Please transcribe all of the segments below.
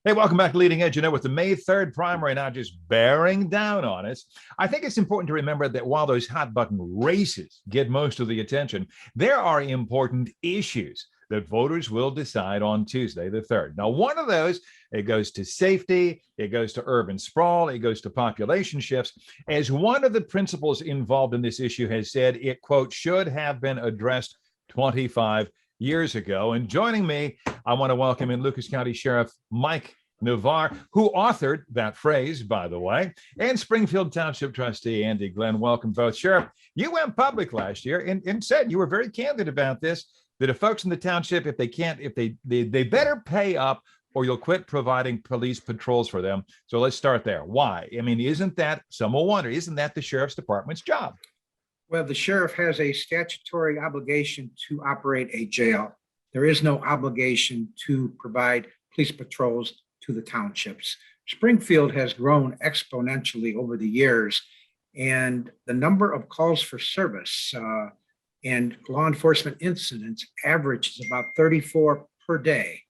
Hey, welcome back to Leading Edge. With the May 3rd primary now just bearing down on us, I think it's important to remember that while those hot button races get most of the attention, there are important issues that voters will decide on Tuesday, the 3rd. Now, one of those, it goes to safety, it goes to urban sprawl, it goes to population shifts. As one of the principals involved in this issue has said, it, quote, should have been addressed 25 years ago. And joining me, I want to welcome in Lucas County Sheriff Mike Navarre, who authored that phrase, by the way, and Springfield Township Trustee Andy Glenn. Welcome both. Sheriff, you went public last year and said you were very candid about this, that if folks in the township, if they better pay up or you'll quit providing police patrols for them. So let's start there. Why? I mean, isn't that, some will wonder, isn't that the sheriff's department's job? Well, the sheriff has a statutory obligation to operate a jail. There is no obligation to provide police patrols to the townships. Springfield has grown exponentially over the years, and the number of calls for service and law enforcement incidents averages about 34 per day.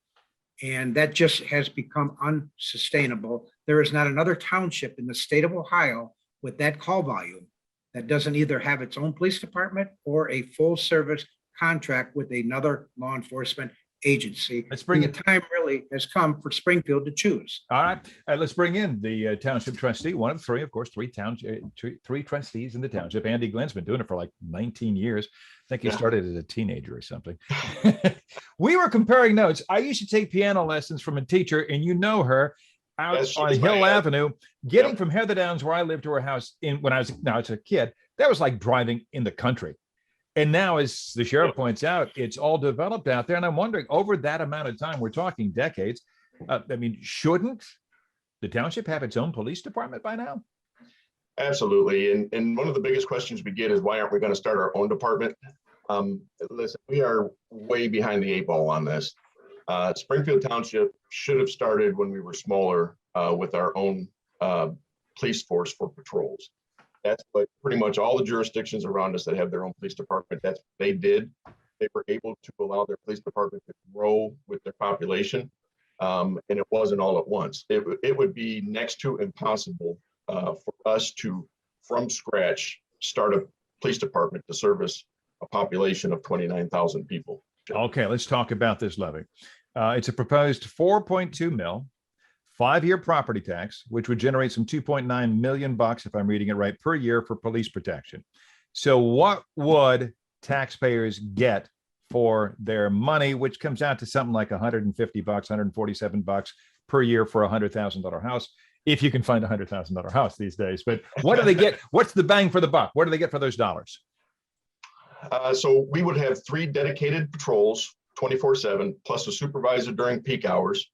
And that just has become unsustainable. There is not another township in the state of Ohio with that call volume that doesn't either have its own police department or a full service contract with another law enforcement agency. Let's bring the time really has come for Springfield to choose. All right, let's bring in the township trustee, one of three, of course, three trustees in the township. Andy Glenn's been doing it for like 19 years. I think he started as a teenager or something. We were comparing notes. I used to take piano lessons from a teacher, and you know her, out on Hill Avenue, getting from Heather Downs, where I lived, to her house when I was a kid. That was like driving in the country. And now, as the sheriff points out, it's all developed out there. And I'm wondering, over that amount of time, we're talking decades, I mean, shouldn't the township have its own police department by now? Absolutely. And one of the biggest questions we get is, why aren't we going to start our own department? Listen, we are way behind the 8 ball on this. Springfield Township should have started when we were smaller with our own police force for patrols. That's what pretty much all the jurisdictions around us that have their own police department, that's what they did. They were able to allow their police department to grow with their population. And it wasn't all at once. It would be next to impossible for us to, from scratch, start a police department to service a population of 29,000 people. Okay, let's talk about this levy. It's a proposed 4.2 mil, 5-year property tax, which would generate some 2.9 million bucks, if I'm reading it right, per year for police protection. So what would taxpayers get for their money, which comes out to something like 150 bucks, 147 bucks per year for a $100,000 house, if you can find a $100,000 house these days? But what do they get? What's the bang for the buck? What do they get for those dollars? So we would have 3 dedicated patrols, 24/7, plus a supervisor during peak hours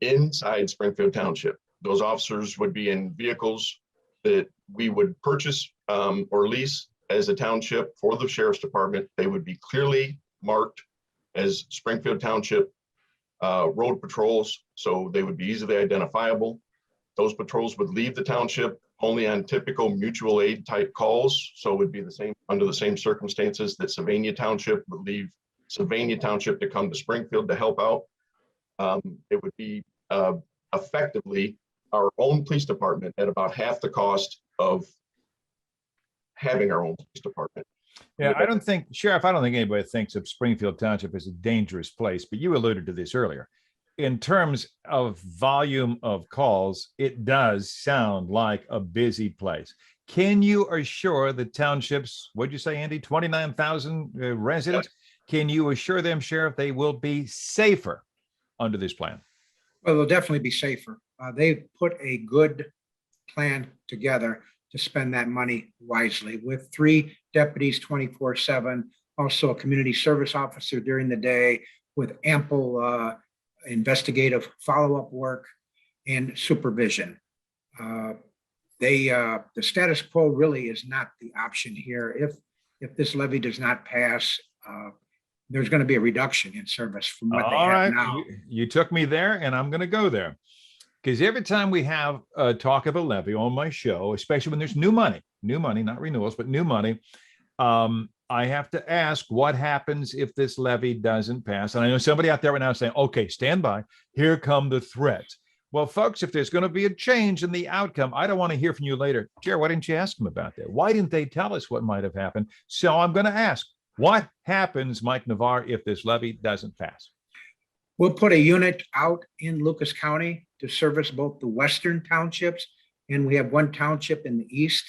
inside Springfield Township. Those officers would be in vehicles that we would purchase or lease as a township for the sheriff's department. They would be clearly marked as Springfield Township road patrols, so they would be easily identifiable. Those patrols would leave the township only on typical mutual aid type calls, so it would be the same under the same circumstances that Sylvania Township would leave Sylvania Township to come to Springfield to help out. It would be effectively our own police department at about half the cost of having our own police department. Yeah, I don't think, Sheriff, I don't think anybody thinks of Springfield Township as a dangerous place, but you alluded to this earlier. In terms of volume of calls, it does sound like a busy place. Can you assure the townships, what'd you say, Andy, 29,000 residents? Can you assure them, Sheriff, they will be safer under this plan? Well, they'll definitely be safer. They've put a good plan together to spend that money wisely, with 3 deputies 24/7, also a community service officer during the day, with ample investigative follow-up work and supervision. The status quo really is not the option here. If this levy does not pass, there's going to be a reduction in service from what they have now. You took me there, and I'm going to go there. Because every time we have a talk of a levy on my show, especially when there's new money, not renewals, but new money, I have to ask, what happens if this levy doesn't pass? And I know somebody out there right now is saying, okay, stand by. Here come the threats. Well, folks, if there's going to be a change in the outcome, I don't want to hear from you later. Chair, why didn't you ask them about that? Why didn't they tell us what might have happened? So I'm going to ask, what happens, Mike Navarre, if this levy doesn't pass? We'll put a unit out in Lucas County to service both the western townships, and we have one township in the east,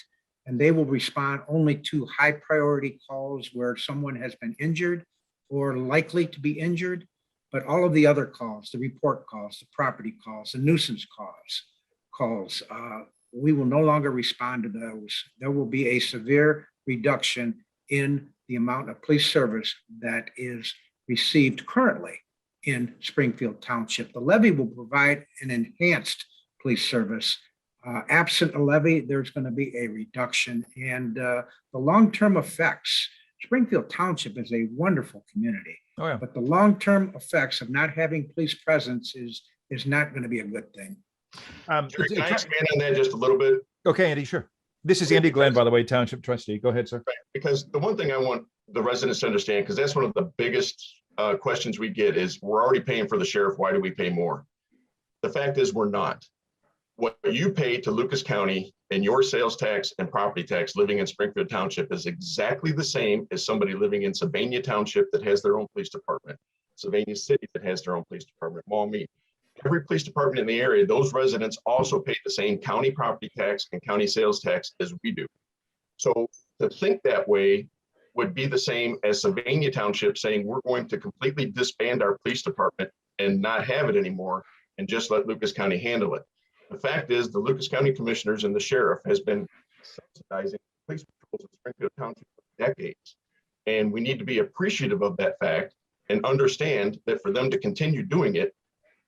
and they will respond only to high priority calls where someone has been injured or likely to be injured. But all of the other calls, the report calls, the property calls, the nuisance calls, we will no longer respond to those. There will be a severe reduction in the amount of police service that is received currently in Springfield Township. The levy will provide an enhanced police service. Absent a levy, there's going to be a reduction, and the long-term effects. Springfield Township is a wonderful community, but the long-term effects of not having police presence is not going to be a good thing. Jerry, can I expand on that just a little bit? Okay, Andy, sure. This is Andy Glenn, by the way, Township Trustee. Go ahead, sir. Right, because the one thing I want the residents to understand, because that's one of the biggest questions we get is, we're already paying for the sheriff. Why do we pay more? The fact is, we're not. What you pay to Lucas County and your sales tax and property tax living in Springfield Township is exactly the same as somebody living in Sylvania Township that has their own police department, Sylvania City that has their own police department, Maumee. Every police department in the area, those residents also pay the same county property tax and county sales tax as we do. So to think that way would be the same as Sylvania Township saying we're going to completely disband our police department and not have it anymore and just let Lucas County handle it. The fact is, the Lucas County commissioners and the sheriff has been subsidizing police patrols in Springfield Township for decades. And we need to be appreciative of that fact and understand that for them to continue doing it,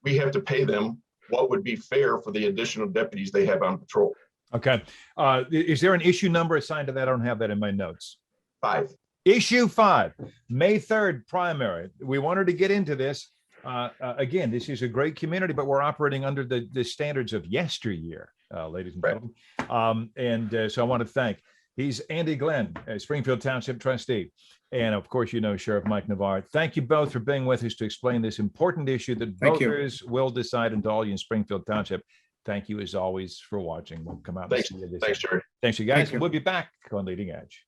we have to pay them what would be fair for the additional deputies they have on patrol. Okay. Is there an issue number assigned to that? I don't have that in my notes. 5. Issue 5, May 3rd primary. We wanted to get into this. Again, this is a great community, but we're operating under the standards of yesteryear, ladies and gentlemen. So I want to thank, he's Andy Glenn, Springfield Township Trustee. And of course, you know, Sheriff Mike Navarre. Thank you both for being with us to explain this important issue that voters will decide, and to all you in Springfield Township. Thank you as always for watching. We'll come out and see you this. Thanks, Jerry. Thanks, you guys. We'll be back on Leading Edge.